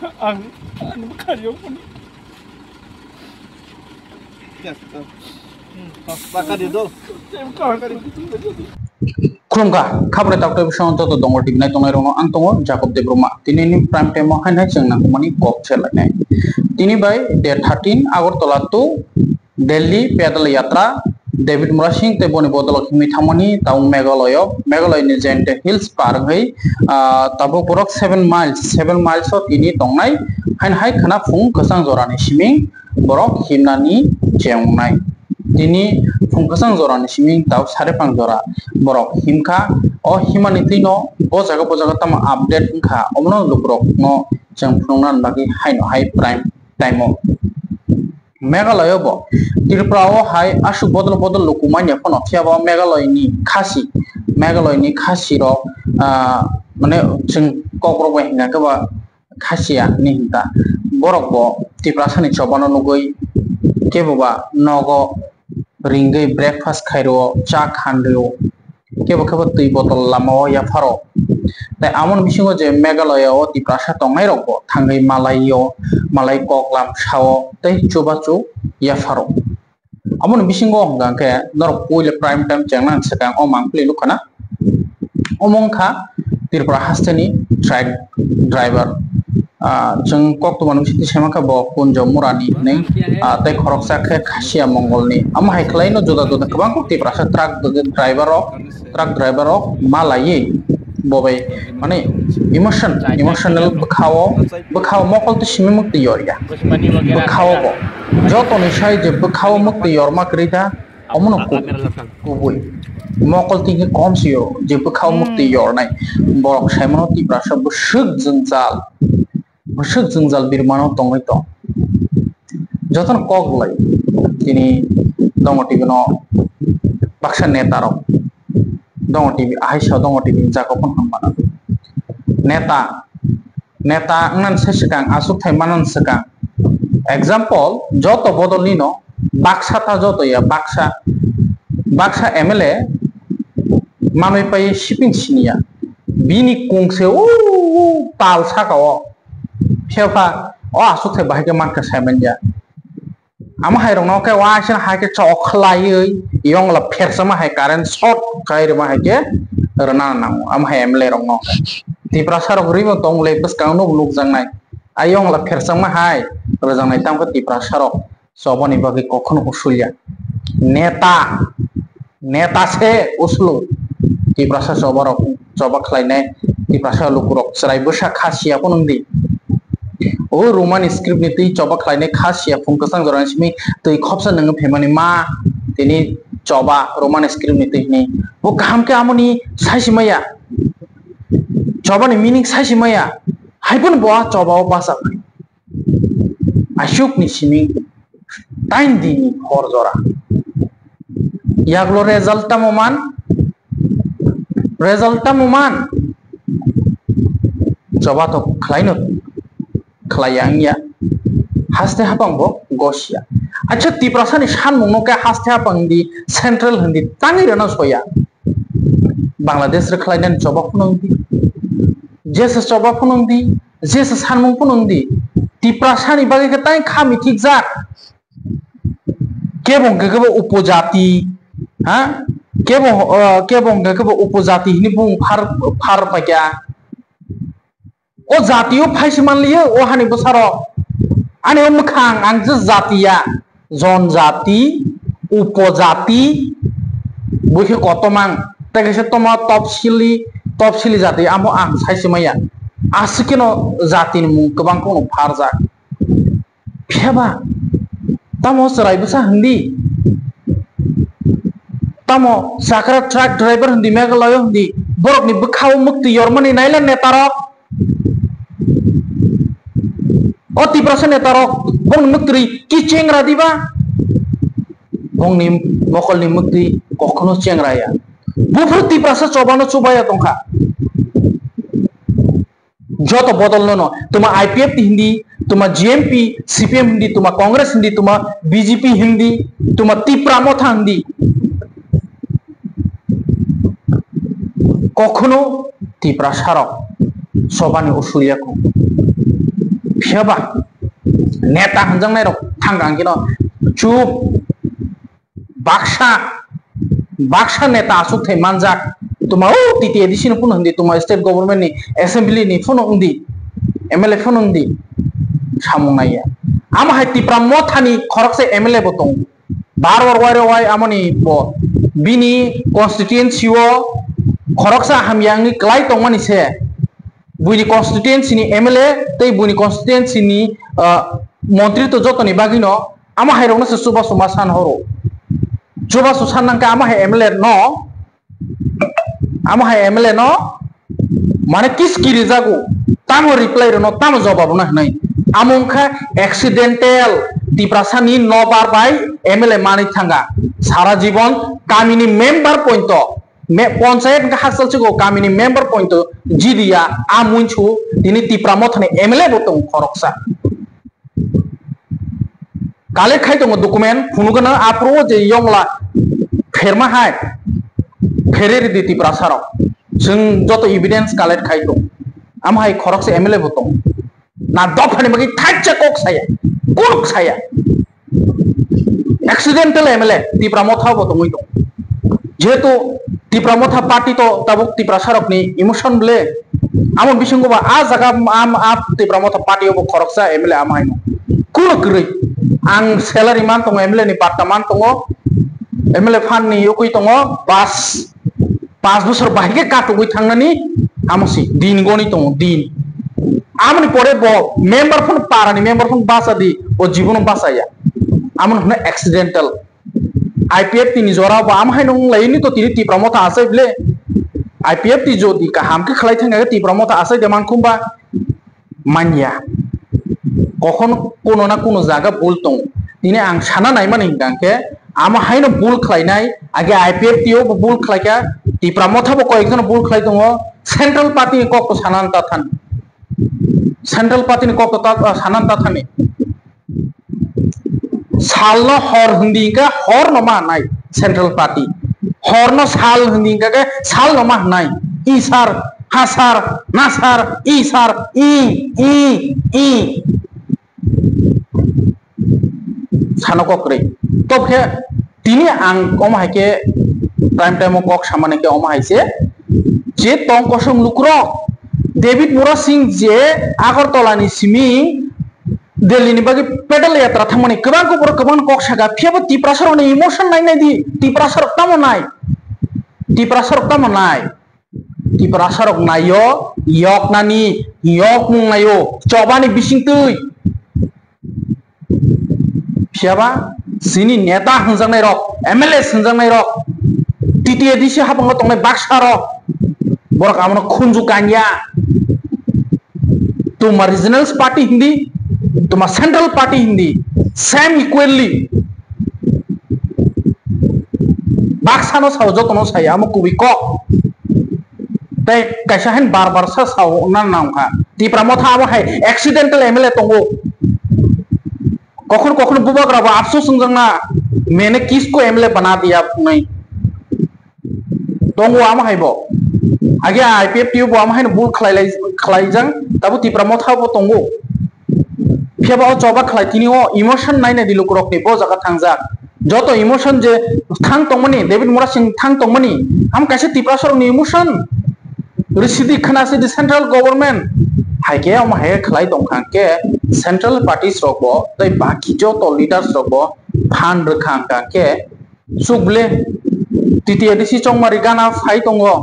ang ano kayo po ni yes baka dito खुलुमगा खाबरे doctor बिशोन तो दंग टिबनाय दंनाय रंग आं दंग जाकब देब्रमा दिनैनि प्राइम टाइम हायनाय जों नांगौमानि कक सेलायनाय दिनै by date 13 Agartala to Delhi पैदल यात्रा डेविड मुरा सिंह ते बनि बदल खिमि थामनि ताउ मेघालयनि जेन्टे हिल्स पारहै ताबो बरक 7 माइल्स तिनि दंनाय हायनाय खना फुं गोसां जरानि सिमिं बरक हिमनानि जेंनाय दिनै फुंखोसां जरानि सिमिं ताउ सारे पां जरा बरक हिमखा अ हिमानि तिनो बजागा तम आपडेट खा अमनो लुकरक न जों फुंनान बागि हायनो हाय प्राइम टाइमो मेघालय बो त्रिपुराओ हाय आसु बदल लुकुमान्या फन थियाबो मेघालयनि खासि रो माने जों कक्रोबो हिंगा गोबा खासिया निहिता बरक बो त्रिपुरासानि चबानो नुगै केबोबा नगो रिंगै ब्रेकफास्ट खायरो चा खानरो केबो तै बतल लामाओ याफारो ताइ आमन बिसिङो जे मेघालयाव त्रिपुरासा तंनाय रको थांगै मालाय ककलाम साओ तै चुबाचु याफारो आमन बिसिङो हंगाके नर पहिले प्राइम टाइम चेंना सका ओ मांप्ले लुखाना ओमंखा त्रिपुरा हास्टेनि ट्राक ड्राइवर जों कक्टमान बिसिति सेमाखा ब कुनज मुरानि नै तै खरकसा खे खासिया मंगलनि आम हायख्लायनो जुदा गोबां त्रिपुरासा ट्राक ड्राइवर मालायै बबाय माने इमोशनल बखाव मकल तो सिमी मुक्ति योरिया बखाव बो जतो निशाय जे बखाव मुक्ति योरमा करिदा अमनो कुबुय मकल तिंगे कम सियो जे बखाव मुक्ति योरनाय बरक सायमनो त्रिपुरासा बसुक जोंजाल बिरमानो तंगै तो जतन कगलाय तिनि दंगटिबिनो बाक्सा नेतारो दंगटिबि आहायसा दंगटिबि जागोफोन हामबाना नेता नन सेसकां आसुक थायमानन सकां एग्जांपल जतो बदलनिनो बाक्सा ता जतो या बाक्सा एमएलए मानै पाय शिपिं सिनिया बिनि कुंसे ताल साकाओ फेफा ओ आसुक थाय बाहायके मानका सायमनया आम हायरंनाव के वासन हायके चखलायै यंगला फेरसमा हाय कारेन्ट शॉट कायरमा हायके रना नांगौ आम हाय एमएलए रंनाव त्रिपुरासा रगरिबो तंगले बसकांनो लुक जांनाय आयंगला फेरसमा हाय रजांनाय तामखो त्रिपुरासा रग सबनि बागै कखनो उसुलिया नेता से उसलु त्रिपुरासा जबा खलायनाय त्रिपुरासा लुकुरक सराय बोसा खासिया पनंदी ओ रोमान स्क्रिप्ट नि तै चबा खलायनाय खासिया फुंकसां जरानि सिमी तै खपसा नंगो फेमानि मा तिनि चबा रोमान स्क्रिप्ट नि तैनि वो गाहाम के आमनि साइसिमाया चबानि मीनिंग साइसिमाया हायबन बवा चबाव बासा आशुक नि सिमी टाइम दिनि हर जरा यागलो रेजल्टा मोमान चबा तो खलायनो खलायांगिया हास्ते हापांगो गसिया अच्छा त्रिपुरासानि सानमुंनो के हास्ते हापांगदि सेंट्रल हिंदी तांगै रना सोया बांलादेश रे खलायनान चबा फुनंगदि जेस चबा फुनंगदि जेस सानमुं फुनंगदि त्रिपुरासानि बागै के ताइ खामि ठीक जा केबं गगब उपजाति हा केबं गगब उपजाति हिनि बुं फार पाक्या ओ जातियो फाइसमान लियो ओ हानि बसारो आने मखां आंज जातिया जनजाति उपजाति बुखे कतमां तगेसे तमा तपसिली जाति आमो आं साइसिमाया आसिकेनो जातिनि मुं गोबांखौ फारजा फेबा तामो सरायबसा हिंदी तामो साकरा ट्रक ड्राइवर हिंदी मेघालय हिंदी बरकनि बखाव मुक्ति योरमानि नायला नेतारो अति प्रश्न नेतारो बंग मुक्ति की चेंग्रा दिबा बंगनि मकलनि मुक्ति कखनो चेंग्राया बुफुति प्रश्न चबानो चुबाया दंखा जत बदलनो तुमा आईपीएफ हिंदी तुमा जीएमपी सीपीएम हिंदी तुमा कांग्रेस हिंदी तुमा बीजेपी हिंदी तुमा त्रिपुरा मथा हिंदी कखनो त्रिपुरा सारक सबानि उसुलियाखौ फियाबा नेता हंजंनाय रok थांगां किनो चुप बाक्सा नेता आसुक थे मानजाक तुमा ओ टीटी एडिशन पुन हंदी तुमा स्टेट गवर्नमेंट नि असेंबली नि फोन उंदी एमएलए फोन उंदी सामुनाया आम हाय तिप्रा मोथानी खरक से एमएलए बतों बार वारे वाय आमनी बो बिनी कॉन्स्टिट्यूएंसी ओ खरक सा हमयांगनि क्लाइ तंगमानि से बुनी कॉन्स्टिट्यूएंसी नि एमएलए तै बुनी कॉन्स्टिट्यूएंसी नि मंत्री तो जतनि बागिनो आम हाय रवना से सुबा सुमा सान हरो जुबा सुसान नंका आम हाय एमएलए नो माने किस किरि जागो तामो रिप्लाई रनो तामो जवाब न हनै आमुंखा एक्सीडेंटल तिप्रासानी 9 बार बाय एमएलए मानि थांगा सारा जीवन कामिनी मेंबर पॉइंट पंचायत का हासल से कामिनी मेंबर पॉइंट जिदिया आमुंछु दिनी तिप्रामथने एमएलए बतों खरकसा काले खाइ दङ डकुमेन्ट फुनुगना आप्रो जे यंगला फेरमा हाय फेरेरि दि तिप्रासाराव जों जत एविडेंस कालेक्ट खाइ दं आम हाय खरकसा एमएलए बतों ना दफानि बगि थाइचे कोक साया कुरुक साया एक्सीडेंटल एमएलए तिप्रामथा बतों जेहेतु तिप्रामथा पार्टी तो ताबुक तिप्रासारक नि इमोशन ब्ले आम बिसंगबा आ जगा आम आप तिप्रामथा पार्टी अब खरकसा एमएलए आम हाय कुरुक रै आं सैलारि मान दङ एमएलए नि बार्ता मान दङ एमएलए फान नि यकुइ दङ बास 5 बोसोर बाहिगे काटुगै थांनानि आमसि दिन गनि दङ दिन आमनि परे ब मेंबर फन पारानि मेंबर फन बासादि ओ जीवन बासाया आमन हने एक्सीडेंटल आईपीएफ तिनि जरा बा आम हाय नं लायनि तो तिनि तिप्रामथा आसै ब्ले आईपीएफ ति जोदि का हामके खलाय थांगा तिप्रामथा आसै देमान खुमबा मानिया कखन कोनो ना कोनो जागा भूल दं दिने आं साना नाय माने गांके आम हायनो भूल खलायनाय आगे आईपीएफ तिओ भूल खलायका तिप्रामथा बो कयजन भूल खलाय दङ सेंट्रल पार्टी नि कक सानानता थान सेंट्रल पार्टी नि कक सानानता थानि सालनो हर हिंदीका हर नमा नाय सेंट्रल पार्टी हरनो साल हिंदीका के साल नमा नाय ई सार हासार नासार ई सार ई सानो कक्रे तो फे तिनी आं कम हायके प्राइम टाइम कक सामाने के अमा हायसे जे तंग कसम लुक्रो डेविड मुरा सिंह जे आगरतलानि सिमी दिल्ली नि बागि पेडल यात्रा थांमाने गोबां गोबर गोबां कक सागा फेबो तिप्रासारनि इमोशन नायनाय दि तिप्रासारक नायो यकनानि यक मुं नायो चबानि बिसिंतै फियाबा सिनि नेता हंजांनाय रक एमएलए हंजांनाय रक टीटी एडिसी हाबंग तंनाय बाक्सा रक बरक आमनो खुंजु कानिया तुमा रीजनल्स पार्टी हिंदी तुमा सेंट्रल पार्टी हिंदी सेम इक्वली बाक्सानो साव जतनो साय आम कुबि क तै कैसा हन बार सा साव ना नांखा तिप्रामथा आम हाय एक्सीडेंटल एमएलए तंगो कखन बुबाग्राबा अफसोस संजंना मैंने किसको एमएलए बना दिया नहीं दंगो आम हायबो आगे आईपीएफ टीयू बो आम हायनो बुल खलायजों ताबो तिप्रामथा बो तंगो फेबा चबा खलायतिनि ओ इमोशन नायनाय दिलुक रकनि बो जागा थांजा जत इमोशन जे थांग तंमनि डेविड मुरा सिंह थांग तंमनि आम कैसे तिप्रासरनि इमोशन रिसिदि खनासे दि सेंट्रल गवर्नमेंट हायके आम हाय खलाय दंखांके सेंट्रल पार्टीज रकबो तै बाकी जत लीडर्स रकबो फान रखांके सुबले टीटी एडिसी चंगमारि गाना फाइ दंगो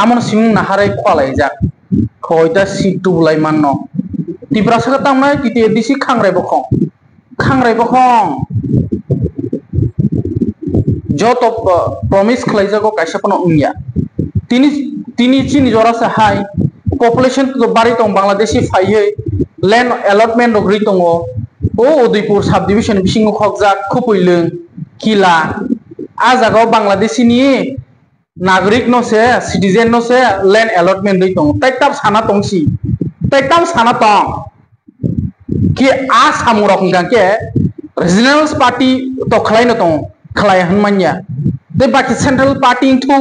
आमन सिं नाहारै खलाय जा खयदा सिटु बुलाय माननो तिप्रासार तामनाय टीटी एडिसी खांराय बखं जत प्रमिस खलाय जागो कायसापनो उनिया तिनी चिनि जरासे हाय पॉपुलेशन तो बारी दं बांग्लादेशी फाइयै लैंड अलॉटमेंट रगरि दङ ओ उदयपुर सब डिविजन बिसिङाव खगजा खुपैलों किला आ जागाव बांग्लादेशी नि नागरिक नो से सिटीजन नो से लैंड अलॉटमेंट दै दं तैताब साना तंगसी तैताब साना तंग कि आ सामुरक गांके रीजनल्स पार्टी तो खलायनो दं खलाय हनमान्या दे बाकी सेंट्रल पार्टी थु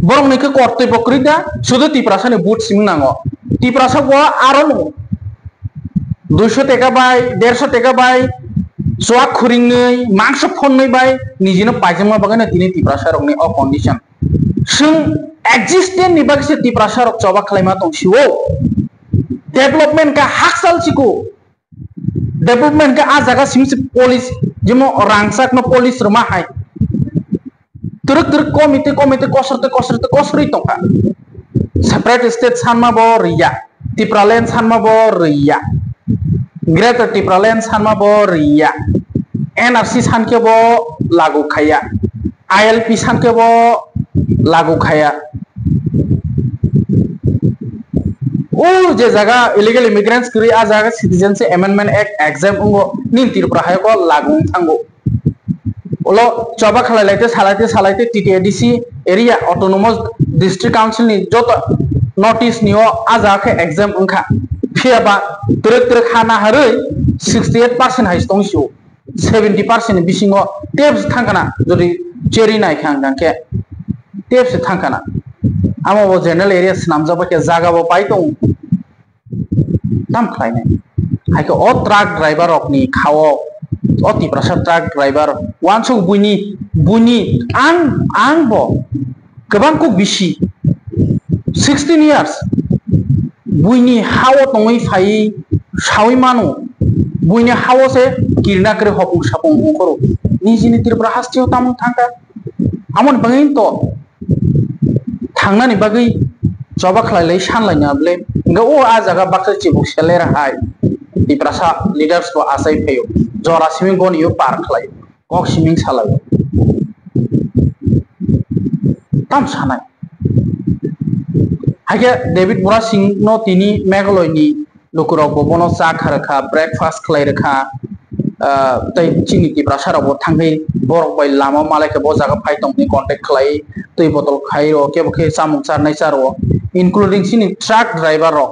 बरं नैखो कर्तव्य बक्रिदा सुदु तिप्रासानि बुट सिम नांगो तिप्रासा गो आरो नो 200 টাকা বাই 150 টাকা বাই সোয়া খুরিংनै মাংস ফন্नै বাই নিজেनो पायजमा बागानो दिनै तिप्रासारकनि अ कन्डिशन जों एक्जिस्टेंट नि बागसे तिप्रासारक जबा खालायमा दंसिवो डेवलपमेंट का हाकसाल सिको डेवलपमेंट का आ जागा सिमसे पुलिस जमो रांगसाक न पुलिस रमा हाय तुरक तुरक कमिटी कसरते तंका सेपरेट स्टेट सानमा बो रिया तिप्रालैंड सानमा बो रिया ग्रेटर तिप्रालैंड सानमा बो रिया एनआरसी सानके बो लागू खाया आईएलपी सानके बो लागू खाया ओ जे जगह इलीगल इमिग्रेंट्स करी आ जगह सिटीजनशिप अमेंडमेंट एक्ट एग्जाम उंगो नीन तिरप्राहाय को लागू थांगो ओलो चबा खलायलायते सालायते TTADC area autonomous district council नि जत नोटिस नियो आ जगह एग्जाम उंखा फियाबा तुरक हाना हरै 68% हाइस दंसियो 70% बिसिङो टेप्स थांखाना जदि चेरी नायखां दांके टेप्स थांखाना आमो जनरल एरिया नामजाबा के जागाबो पाइ दं दाम खालायनाय हायके अ ट्राक ड्राइवर अपनी खाओ अ तिप्रासा ट्राक ड्राइवर वानसो बुनि आं बो गोबां को बिसि 16 years बुइनि हाओ तङै फाइ सावै मानो बुइनि हाओ से किरना करे हपुं सापुं ओंखरो निजिनि तिरप्रा हास्टियाव तामु थांका आमन बङै तो थांनानै बागै जबा खालायलाय सानलायनाबले इंगा ओ आ जागा बाक्सा चिबुक सेलेर हाय तिप्रासा लीडर्स को आसाय फैयो जरा सिमिं गनियो पार खालायो कक सिमिं सालायो ताम सानाय हागे डेविड बुरा सिंह नो तिनी मेघलयनि लुकुराव बबनो चा खारखा ब्रेकफास्ट खालायरखा तै चिनि तिप्रासाराव थांहै बरक बाय लामा मालायके बो जागा फाइतंनि कांटेक्ट खालाय तै बोतल खाइरो केबखे सामुं चारनाय चारो इंक्लूडिंग सिनि ट्रक ड्राइवर रो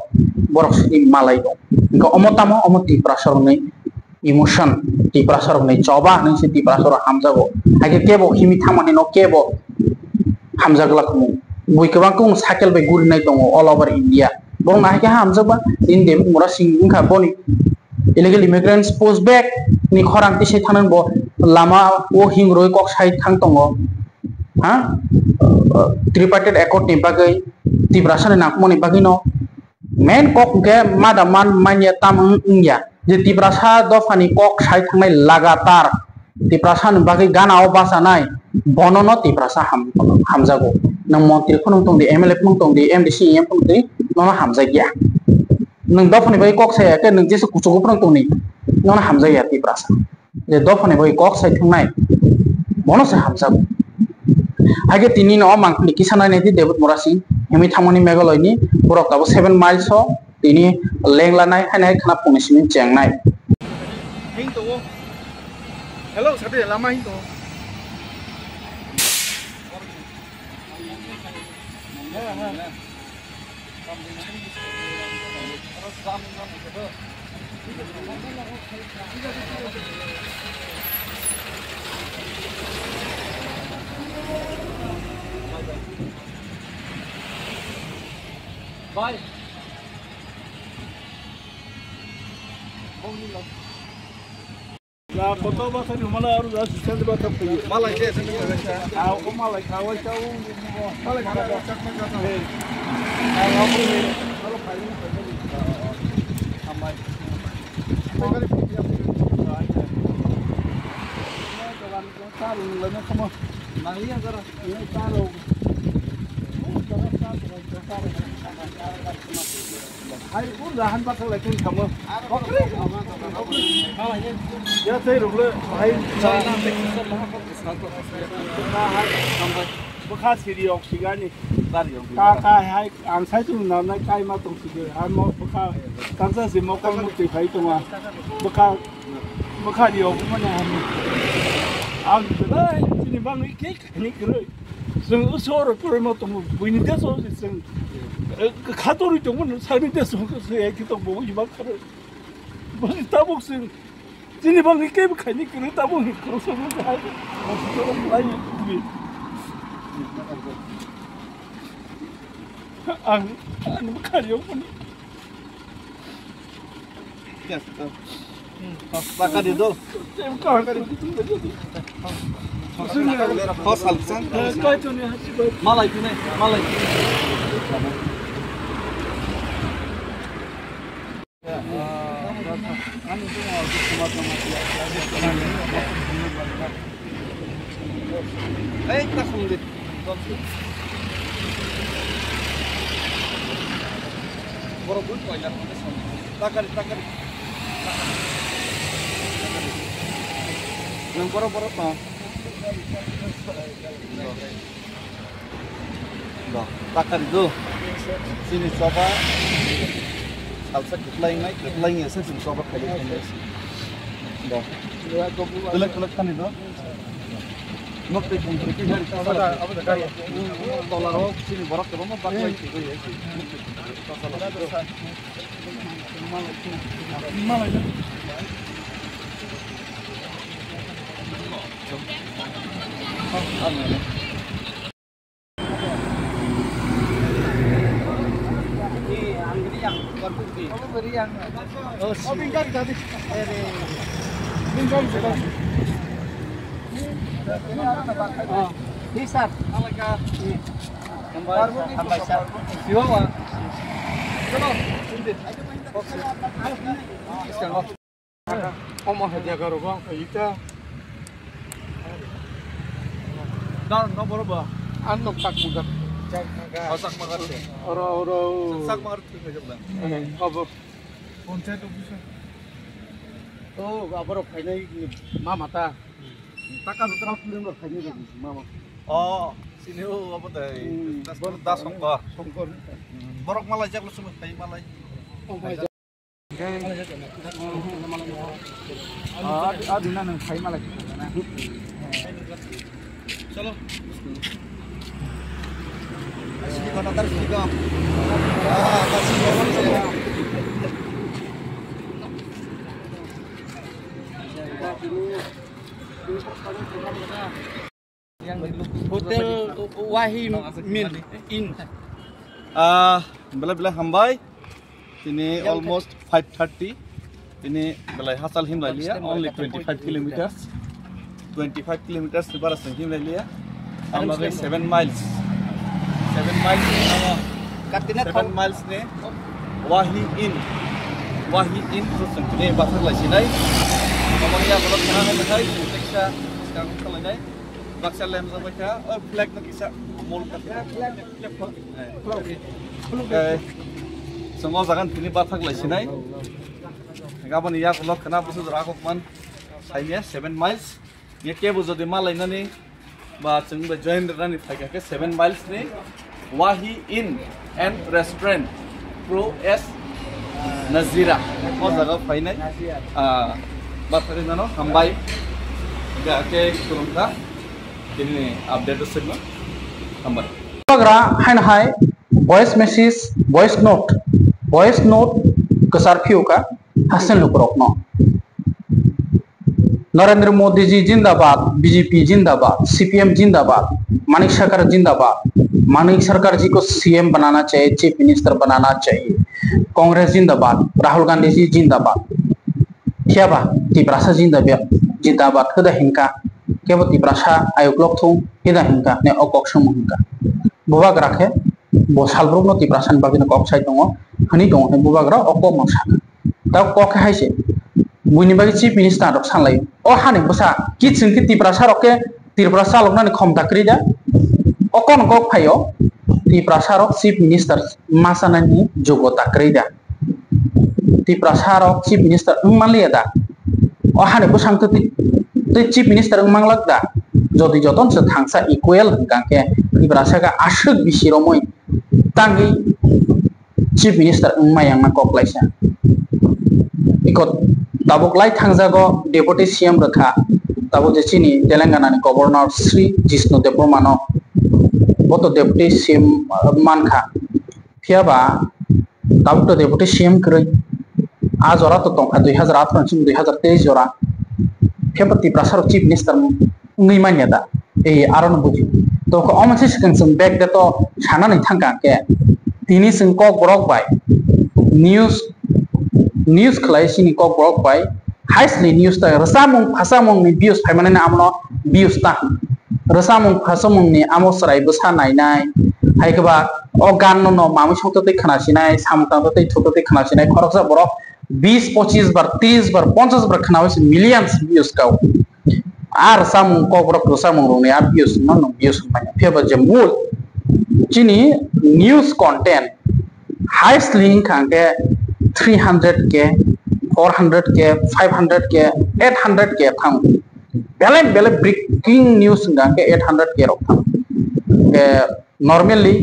बरक सिनि मालाय दं इनका अमतामो अम तिप्रासारनि इमोशन तिप्रासारनि चबा नैसे तिप्रासार हामजागो हागे केबो हिमि थामानि न केबो हामजागलाखमु बुइकबांको साइकेल बाय गुरिनाय दङ ऑल ओवर इंडिया बं नायके हामजाबा इन डेविड मुरा सिंह उनखा बनि इलीगल इमिग्रेंट्स पोस्ट बैक नि खरांति से थानन बो लामा ओ हिंग्रोय कक साइड थां दङ हा ट्रिपार्टेट एकॉर्ड नि बागै तिप्रासानि नाकमनि बागै न मेन कक के मादामान मानिया ताम इंया जे तिप्रासा दफानि कक साइड थांनाय लगातार तिप्रासानि बागै गानाव बासानाय बनन तिप्रासा हामजागो नों मन्त्रि खनों दंदि एमएलए खनों दंदि एमडीसी एम खनों दि नों हामजागिया नों दफानि बागै कक सायाके नों जेसे कुचुगो खनों दंनि नों हामजागिया तिप्रासा जे दफानि बागै कक साइड थांनाय बनसे हामजागो हागे तिनि न मांखनि किसानाय नेति डेविड मुरा सिंह हेमि थामनि मेघालयनि बरकताबो 7 माइल्स हो तिनि लेंलानाय हानाय खाना फंनिसिनि चेंनाय हिंतो हेलो साथे Lama हिंतो Bye. La foto ba sa ni mala aru da assistant ba ta puyo. Malai je sa ni ba. Ah, ko malai kawai chau. Malai ka da chak na ka he. Ah, na ko ni. Halo khai ni pa ni. Amai. Mai ka ni puya. Ai na. Na jalan ko taru la na como. Nahi agar ye taru. Hai pun lahan bakal lagi kamu. Okey. Ya saya rule. Hai saya bukan siri oksigen ni. Kakak hai ansai tu nama kai matong sih. Hai mau bukan kansa sih mau kamu tipai tu mah. Bukan dia mana ni. Aku berai sini bang ni kerja. Seng usor pun mau tu buini dia so seng. 가도를 정말 삶이 돼서 애기도 보고 이만 가를 뭐지 따복스 진이방이 게임 가니 그래 따복이 그래서 뭔가 하고 아니 우리 안 가려 보니 Baka dito. Kos halsan. Malay tunay, malay. Eh, kita sulit. Boro-boro banyak takar. Yang boro-boro pa. Takar itu. Sini coba. Salsa ketlaing ya sini coba kali ini. Dah. Kelak kan itu. Nokte pun terkini hari apa dah dolar oh sini barat ke mana pakai itu ya sih. Malah itu. Oh, bingkai tadi. Bingkai tadi. Hisap. Alaga. Sampai sar. Siwa. Chalo. Sindit. Sekarang. Omah hadiah karo bang. Ita. Dan nomor berapa? Anu tak budak. Sak magar. Ora. Sak magar tu saja bang. Apa? Ponce tu bisa. Oh, abang kayaknya mama ta. Takkan terus belum kayaknya mama. Oh, sini apa tadi? Das songkor. Borok malah jak lu semua kayak malah. Aduna nang kayak malah. Chalo. Sini kau tarik sini kau. Kasih kawan saya. Hotel Wahim Min in. Bila hambai. Ini almost 5:30. Ini bila hasal him lalia only 25 kilometers. 25 kilometers di barat him lalia. Amagai 7 miles. 7 miles. 7 miles ne. Wahi in terus ini basar lagi nai. Kemudian kalau kita nak lihat, kita sekarang kalau lihat, bakal lem sama kita, flag nak kita mall kita, flag. Semua jangan ini basar lagi nai. Kapan ia kalau kenapa sudah aku man, saya 7 miles, ni kebo jadi malah ini, bah ceng join dengan ini, saya 7 miles ni, Wahi Inn and Restaurant, Pro S Nazira, kau jaga fine. Bapak ini nano, hambai, gak kayak kurang dah, ini update semua, hambai. Agra hai voice message, voice note kesar view का हसन लुकरोकनो नरेंद्र मोदी जी जिंदाबाद, BJP जिंदाबाद, CPM जिंदाबाद, मानिक सरकार जी को CM बनाना चाहिए, chief minister बनाना चाहिए, कांग्रेस जिंदाबाद, राहुल गांधी जी जिंदाबाद, क्या बा तिब्रासा जिंदाबाद कदा हिंका क्या बा तिब्रासा आयुक्लोक थू कदा हिंका ने अकॉक समूह हिंका बुबा ग्राखे बोसालब्रुक न तिब्रासान बागिन कॉक साइड दंगो हनी दंगो ने बुबा ग्रा अकॉक मसाना ता कॉक है से बुनी बागी चीफ मिनिस्टर रक सानलाई ओ हानि बसा किचन की तिब्रासा रके तिब्रासा लोगना ने खम दाकरी जा अकॉन कॉक फायो तिब्रासा रक चीफ मिनिस्टर मासाना नि जोगो दाकरी जा तिब्रासा रक चीफ मिनिस्टर मालिया दा ओ हानि बसांग तो चीफ मिनिस्टर मांगलक दा जदि जतन से थांसा इक्वल गाके तिब्रासा का आशक बिसिरमय तांगी चीफ मिनिस्टर मायांग ना कॉकलाइसा इको ताबुकलाई थांजागो डेपुटी सीएम रखा ताबु जेचिनी तेलंगाना नि गवर्नर श्री जिष्णु देवबर्मानो बतो डेपुटी सीएम मानखा फियाबा ताबु तो डेपुटी सीएम करै आज जरा तो तंखा 2008 सिम 2023 जरा फियाबा तिब्रासा chief minister ngai manya da aron buji to ko amase sikang sung back da to chana nai thangka ke tini sung kok borok bai news news khlai sini kok brok pai haisli news ta rasamung phasamung ni views phai mane amno views ta rasamung phasamung ni amo sarai bsa nainai haikaba o gan no mami sokto te khana sinai samta te thoto te khana sinai khoroksa borok 20-25 bar 30 bar 50 bar khana hoise millions views kau ar samung kok brok rasamung rong ni ar views no views mane pheba je mul chini news content highest link khangke 300k 400k 500k 800k thang bele breaking news ngangke 800k rok thang normally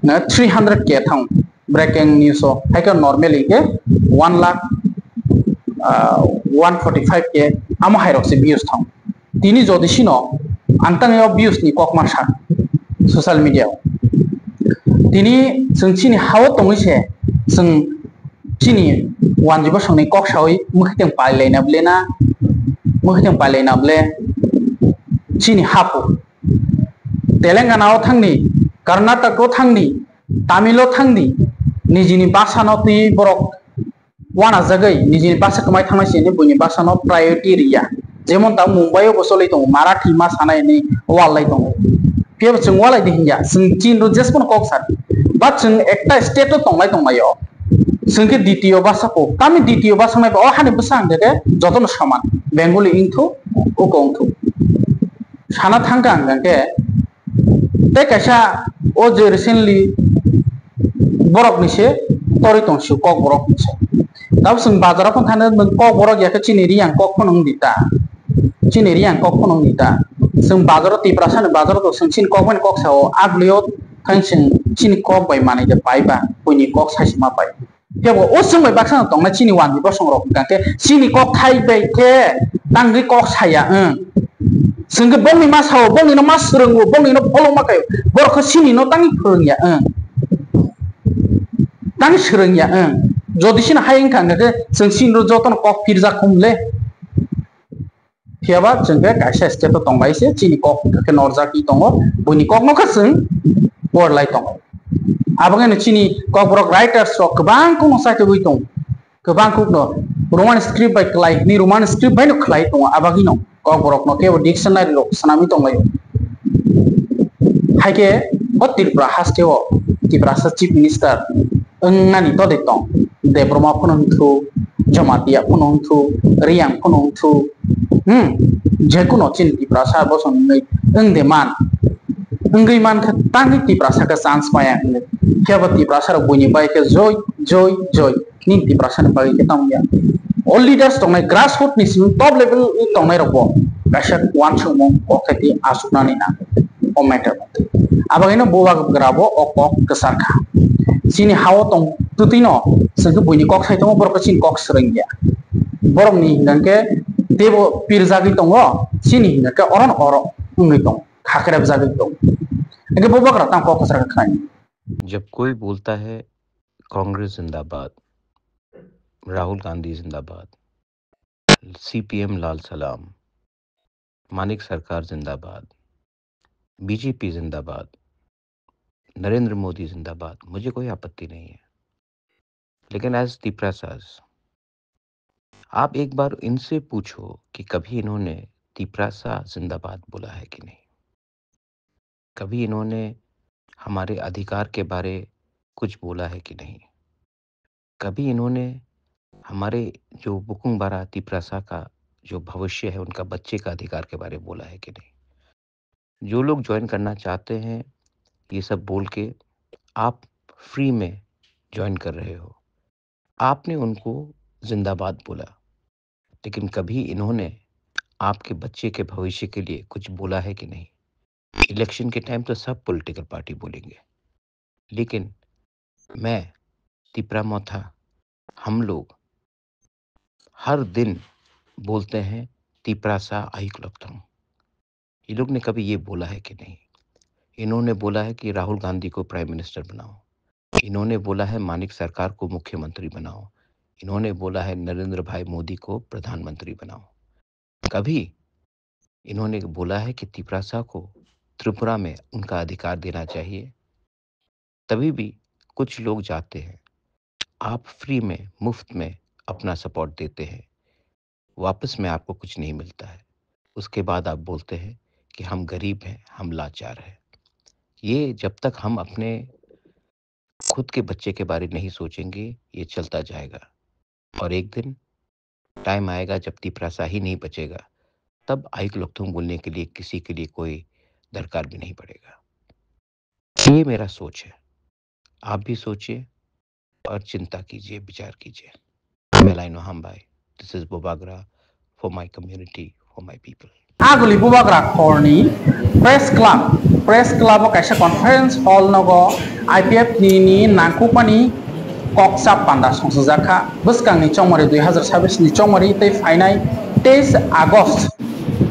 na 300k thang breaking news o haika normally ke 1 lakh 145k amo hairok se views thang tini jodi sino antang yo views ni kok mar sa social media tini sungchini hawo tongise sung chini wanjiba songni kok sawi mukhiteng pailena blena mukhiteng pailena ble chini hapu telangana o thangni karnataka o thangni tamil o thangni nijini basano ti borok wana jagai nijini basa kamai thangnai sini buni basano priority area jemon ta mumbai o bosoli tong marathi ma sanai ni wallai tong pia chung walai di hinja sung chin ro jespon kok sar bat sung ekta state o tonglai tonglayo sungke দ্বিতীয় ভাষা ko kami দ্বিতীয় ভাষা mai o hani besang de jotono saman bengali ingthu o kongthu sana thangkang gangke te kaisa o je recently borok ni se tori tongsu kok borok ni se tab sung bazar pon thane kok borok ya chini riang kok phonong dita chini riang kok phonong dita sung bazar ti prasan bazar to sung chin kok ban kok sao aglio thang sing chini kok bai mane je paiba puni kok saisima pai Yabo osung bai baksan tong na chini wan bi song rok gangke chini kok thai bai ke tangri kok saya sungge bongni mas hawo bongni no mas rengu bongni no polong makai bor kho chini no tangi phurung ya tangi srung ya jodi sin haing kang ke sung sin ro joton kok pirja khumle thiaba sungge kaisa state tong bai se chini kok ke norja ki tongo buni kok no khasung bor lai tong abangene chini kok borok writers rok kebang kuno saite buitong kebang kuno roman script by klai ni roman script by no klai tong abagi no kok borok no ke dictionary rok sanami tong lai haike botir hasteo Tripura chief minister nani to de tong debroma phonong thu jamatia phonong thu riang phonong thu jekono chin Tripura sa boson nei de man Enggay man ka tangi Tripura sa ka chance paya Kaya Tripura sa bunyi bai ke joy ni Tripura sa bagi ke tong ya all leaders tong nai grassroots ni sim top level tong nai roko kasha wan sumong okati asuna ni na o matter abagino bowa grabo okok kesarka sini hawo tong tutino sengke bunyi kok sai tong borok chin kok sering ya borok ni ngke debo pirzagi tong sini ngke oron oro ungi tong Khakre बजा दो अगर वो बकरा ता को कसर खानी जब कोई बोलता है कांग्रेस जिंदाबाद राहुल गांधी जिंदाबाद सीपीएम लाल सलाम मानिक सरकार जिंदाबाद बीजेपी जिंदाबाद नरेंद्र मोदी जिंदाबाद मुझे कोई आपत्ति नहीं है लेकिन एज त्रिपुरासाज आप एक बार इनसे पूछो कि कभी इन्होंने त्रिपुरासा जिंदाबाद बोला है कि नहीं कभी इन्होंने हमारे अधिकार के बारे कुछ बोला है कि नहीं कभी इन्होंने हमारे जो बुकुंग बारा त्रिपुरासा का जो भविष्य है उनका बच्चे का अधिकार के बारे में बोला है कि नहीं जो लोग ज्वाइन करना चाहते हैं ये सब बोल के आप फ्री में ज्वाइन कर रहे हो आपने उनको जिंदाबाद बोला लेकिन कभी इन्होंने आपके बच्चे के भविष्य के लिए कुछ बोला है कि नहीं इलेक्शन के टाइम तो सब पॉलिटिकल पार्टी बोलेंगे लेकिन मैं त्रिपुरा मोथा हम लोग हर दिन बोलते हैं त्रिपुरासा आयुक्लप्तम ये लोग ने कभी ये बोला है कि नहीं इन्होंने बोला है कि राहुल गांधी को प्राइम मिनिस्टर बनाओ इन्होंने बोला है मानिक सरकार को मुख्यमंत्री बनाओ इन्होंने बोला है नरेंद्र भाई मोदी को प्रधानमंत्री बनाओ कभी इन्होंने बोला है कि त्रिपुरासा को त्रिपुरा में उनका अधिकार देना चाहिए तभी भी कुछ लोग जाते हैं आप फ्री में, मुफ्त में अपना सपोर्ट देते हैं, वापस में आपको कुछ नहीं मिलता है। उसके बाद आप बोलते हैं कि हम गरीब हैं, हम लाचार हैं। ये जब तक हम अपने खुद के बच्चे के बारे नहीं सोचेंगे, ये चलता जाएगा और एक दिन टाइम आएगा जब तिपरासा ही नहीं बचेगा, तब आइक लोकथों बोलने के लिए किसी के लिए कोई दरकार भी नहीं पड़ेगा। ये मेरा सोच है। आप भी सोचिए और चिंता कीजिए, विचार कीजिए। मेलाइनो हम भाई, दिस इज बोबाग्रा for my community, for my people. आगुली बुबाग्रा खरनी प्रेस क्लब कैसे कॉन्फ्रेंस हॉल नगो IPF नि नांकुपानी कक्सा पांडा संसजाखा बसकांनि चौमारी 2026 नि चौमारी तै फाइनाय 23 आगस्ट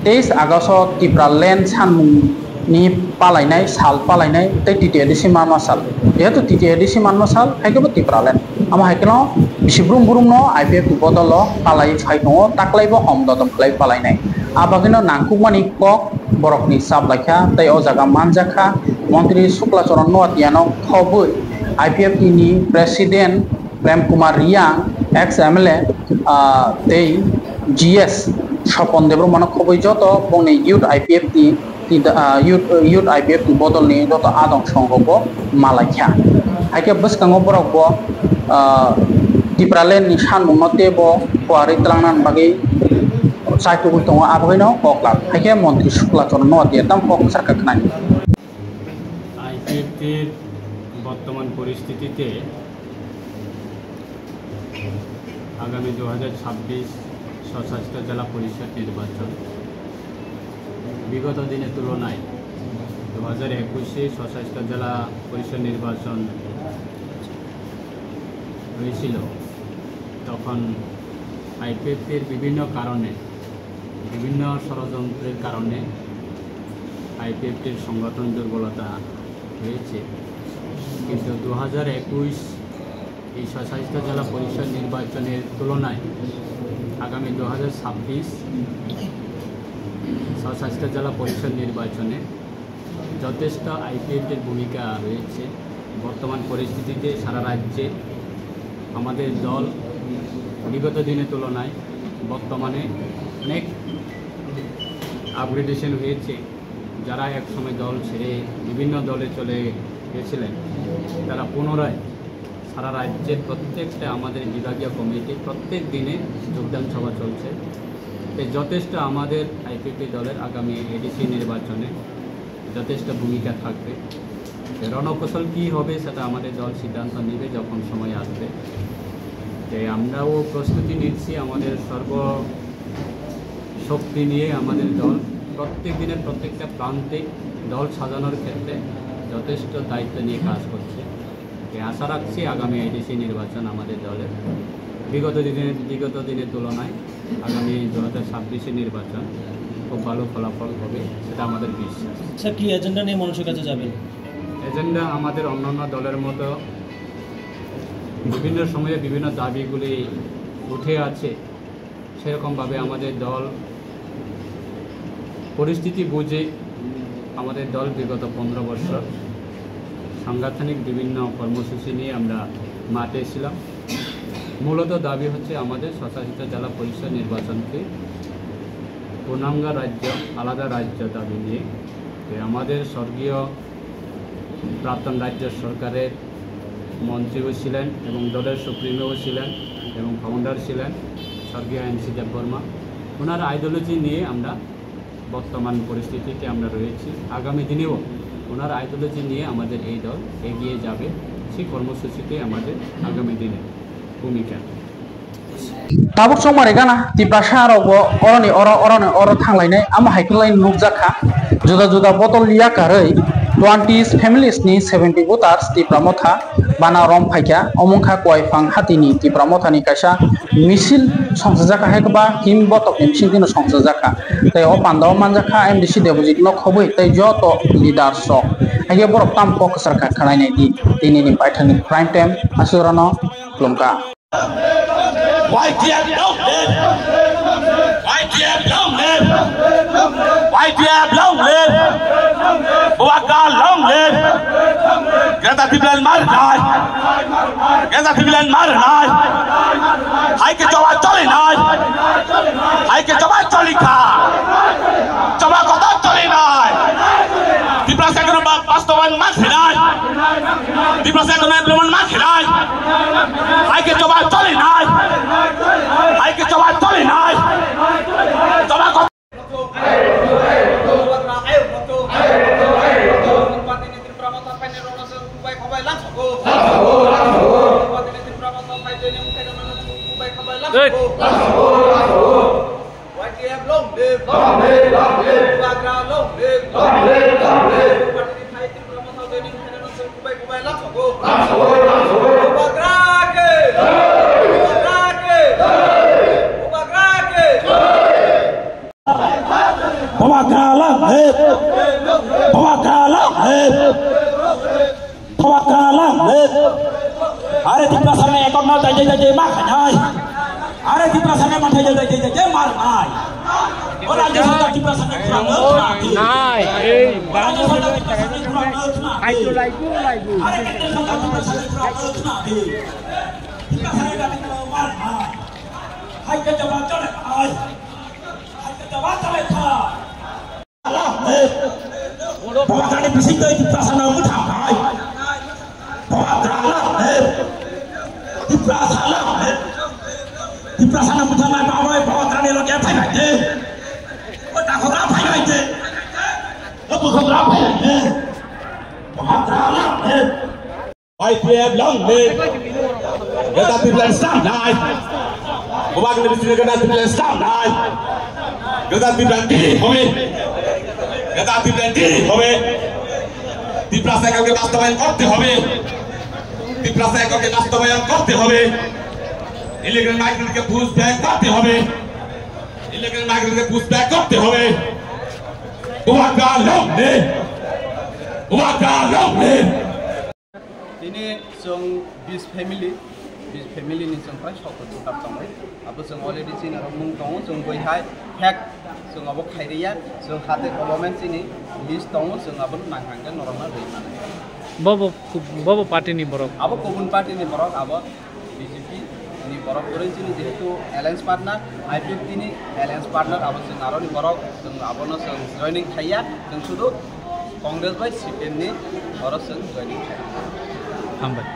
त्रिपुरा लैंड सानमुंनि पालायनाय साल पालायनाय तै TTIDC मामा साल जेहेतु TTIDC मामा साल हायखोबो त्रिपुरा लैंड आमा हायखनो बिसिब्रुम बुरुमनो IPF नि बदल पालाय फाइनो ताक्लायबो हमददम खलाय पालायनाय आबागिनो नांकुमानि कक बरकनि साबलायखा तै ओ जागा मानजाखा मंत्री शुक्लाचरण नोआतियानो खबै IPF नि president Prem Kumar Reang x MLA तै GS स्वपन देब्रमनो खबै जत बंनि यूथ IPF नि यूथ IPF नि बदलनि जत आदं संगबो मालायखा हायके बसकांगो बरकबो त्रिपुरा नि सानमुंनो तेबो फुवारि तलांनान बागै साइटुबो दङ आबगैनो कक्ला हायके मंत्री शुक्लाचरण नोआतिया ताम कक सरकार खनानि IPF বর্তমান পরিস্থিতিতে আগামী 2026 স্বশাসিত জেলা পরিষদ নির্বাচন বিগত দিনের তুলনায় 2021 স্বশাসিত জেলা পরিষদ নির্বাচন হয়েছিল তখন IPF বিভিন্ন কারণে বিভিন্ন ষড়যন্ত্রের কারণে IPF সংগঠন দুর্বলতা হয়েছে কিন্তু 2021 এই স্বশাসিত জেলা পরিষদ নির্বাচনের তুলনায় আগামী 2026 স্বশাসিত জেলা পরিষদ নির্বাচনে যথেষ্ট IPF ভূমিকা রয়েছে। বর্তমান পরিস্থিতিতে সারা রাজ্যে আমাদের দল বিগত দিনের তুলনায় বর্তমানে অনেক আপগ্রেডেশন হয়েছে। যারা একসময় দল ছেড়ে বিভিন্ন দলে চলে গেছিলেন তারা পুনরায় সারা রাজ্যের প্রত্যেকটা আমাদের বিভাগীয় কমিটি প্রত্যেক দিনে যোগদান সভা চলছে। যথেষ্ট আমাদের IPF দলের আগামী ADC নির্বাচনে যথেষ্ট ভূমিকা থাকবে। রণকৌশল কী হবে সেটা আমাদের দল সিদ্ধান্ত নেবে যখন সময় আসবে। আমরাও প্রস্তুতি নিচ্ছি, আমাদের সর্বশক্তি নিয়ে আমাদের দল প্রত্যেক দিনের প্রত্যেকটা প্রান্তে দল সাজানোর ক্ষেত্রে যথেষ্ট দায়িত্ব নিয়ে কাজ করছে। আশা রাখছি আগামী ADC নির্বাচন আমাদের দলের বিগত দিনের তুলনায় আগামী 2026 নির্বাচন খুব ভালো ফলাফল হবে, সেটা আমাদের বিশ্বাস। স্যার, কী এজেন্ডা নিয়ে মানুষের কাছে যাবেন? এজেন্ডা আমাদের অন্যান্য দলের মতো বিভিন্ন সময়ে বিভিন্ন দাবিগুলি উঠে আছে, সেরকমভাবে আমাদের দল পরিস্থিতি বুঝে আমাদের দল বিগত 15 বছর সাংগঠনিক বিভিন্ন কর্মসূচি নিয়ে আমরা মাঠে ছিলাম। মূলত দাবি হচ্ছে আমাদের স্বশাসিত জেলা পরিষদ নির্বাচনকে পূর্ণাঙ্গ রাজ্য, আলাদা রাজ্য দাবি নিয়ে। আমাদের স্বর্গীয় প্রাক্তন রাজ্য সরকারের মন্ত্রীও ছিলেন এবং দলের সুপ্রিমোও ছিলেন এবং ফাউন্ডার ছিলেন স্বর্গীয় NC দেববর্মা। ওনার আইডিওলজি নিয়ে আমরা বর্তমান পরিস্থিতিতে আমরা রয়েছি। আগামী দিনেও ওনার আইডিওলজি নিয়ে আমাদের এই দল এগিয়ে যাবে, সেই কর্মসূচিতে আমাদের আগামী দিনে ভূমিকা। ताबुक सममारे गाना तिप्रासा आरो अरनि थांलायनाय आमा हाइकलाय नुकजाखा जुदा जुदा बतल याकारै 20 families नि 70 voters तिप्रामथा बाना रम फाइका अमंखा कयफां हातिनि तिप्रामथानि कायसा मिसिल संसजाखा हायकबा हिम बतक मिसिल दिनो संसजाखा तै अ पान्दाव मानजाखा MDC देबजिक न खबै तै जत लिडार स हायगे बरक ताम पक सरकार खनायनाय दि दिनैनि पाइथानि प्राइम टाइम आसुरानो खुलुमका। YTF long live! YTF long live! YTF long live! Buaka long live! Greta Thunberg marchai! Geza civilian mare nai. Hai ke coba coli nai. Hai ke coba coli ka. Coba kota coli nai. Diprasa kono bastowan makhi nai. Diprasa kono belum makhi nai. Hai ke coba coli nai. Hai ke coba coli nai. Coba kota Are di prasana ekor nol jai makanya. Are di prasana mata jai mar nai. Orang jasa di prasana kurang nai. Orang jasa di prasana kurang nai. Are kita jasa di prasana kurang nai. Di prasana kami mar nai. Hai ke coba cole nai. Hai ke coba cole ka. Allah. Bawa kali bising di prasana mudah nai. Di prasana bersama bawa bawa kami lo dia apa aja, tak kau apa aja, lepas kau apa aja, bawa kami, IPF long live, kita tidak stop naik, bawa kami di sini kita tidak stop naik, kita tidak diri, kita tidak diri, di prasana kami bastowayan korte hobe. di প্রাসায় ককে বাস্তবায়ন করতে হবে illegal মাইগ্রেন্টকে push back করতে হবে illegal মাইগ্রেন্টকে push back করতে হবে Waka লংনে তিনি जों बिस फेमिलिनि जों फ्राय सखौ दाबतांबाय आबो जों अलरेडि चिन आरो मुं दङ जों बैहाय फेक जों आबो खायरिया जों हाते गभर्नमेन्ट चिनि लिस्ट दङ जों आबो नांखांगोन नरना रैमाने बाबो पार्टीनि बरक आबो गुबुन पार्टीनि बरक आबो बीजेपी नि बरक ओरैजिनि जेहेतु एलायन्स पार्टनार आईपीएफ नि एलायन्स पार्टनार आबो जों आरोनि बरक जों आबोनो जों जॉइनिंग थाया जों सुदु कांग्रेस बाय सीपीएम नि बरक जों जॉइनिंग थाया हामबाय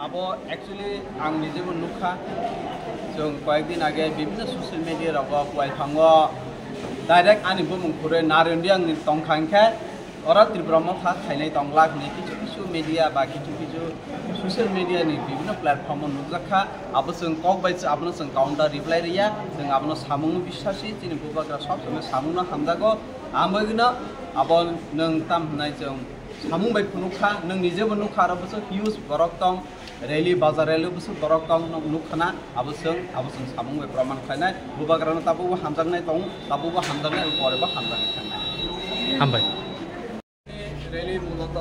आबो एक्चुअली आं निजेबो नुखा जों कयेकदिन आगे विभिन्न सोशल मीडिया राव वाइफांगो डायरेक्ट आनि बुमुंखुरे नारेन्दी आंनि तंखांखे अरा त्रिपुरामा था थाइनाय तंलाखनि किछु मीडिया बा किछु सोशल मीडिया नि विभिन्न प्लेटफर्म नुजाखा आबो जों कक बायस आबनो जों काउंटर रिप्लाई रिया जों आबनो सामुंनो बिश्वासी जिनि बुबाग्रा सब समय सामुंनो हामजागो आमबोगनो आबो नों ताम होनाय जों सामुं बाय फुनुखा नों निजेबो नुखा आरो बसो हिउज बरक दं रैली बाजार रैली बसो बरक दं नुखाना आबो जों सामुं बाय प्रमाण खायनाय बुबाग्रानो ताबो हामजागनाय दं ताबो हामजागनाय परेबो हामजागनाय थांनाय हामबाय रैली मूलत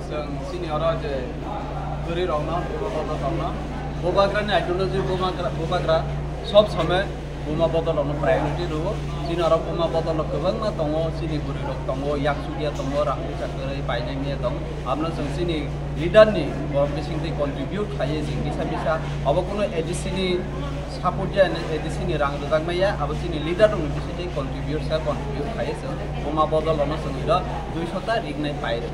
जों सिनियर जे गोरी रंना रंना बुबाग्रानि आइडियोलॉजी बुबाग्रा सब समय बुमा बदलनो प्रायोरिटी रहो सिनियर बुमा बदल गोबां दङ सिनि गोरी रक दङ याकसुगिया दङ राहु चाकरै बायनायनिया दं आबनो जों सिनि लिडारनि बेसिंनि कन्ट्रिबिउट खायो जों बिसा अब कुनो एडिसिनि सापर्ट जाया एडिसिनि रां रोजांनाया अब सिनि लिडार दं बिसिनि कन्ट्रिबिउट खायो जों बुमा बदलनो जों 200 ता रिगनाय पाइरो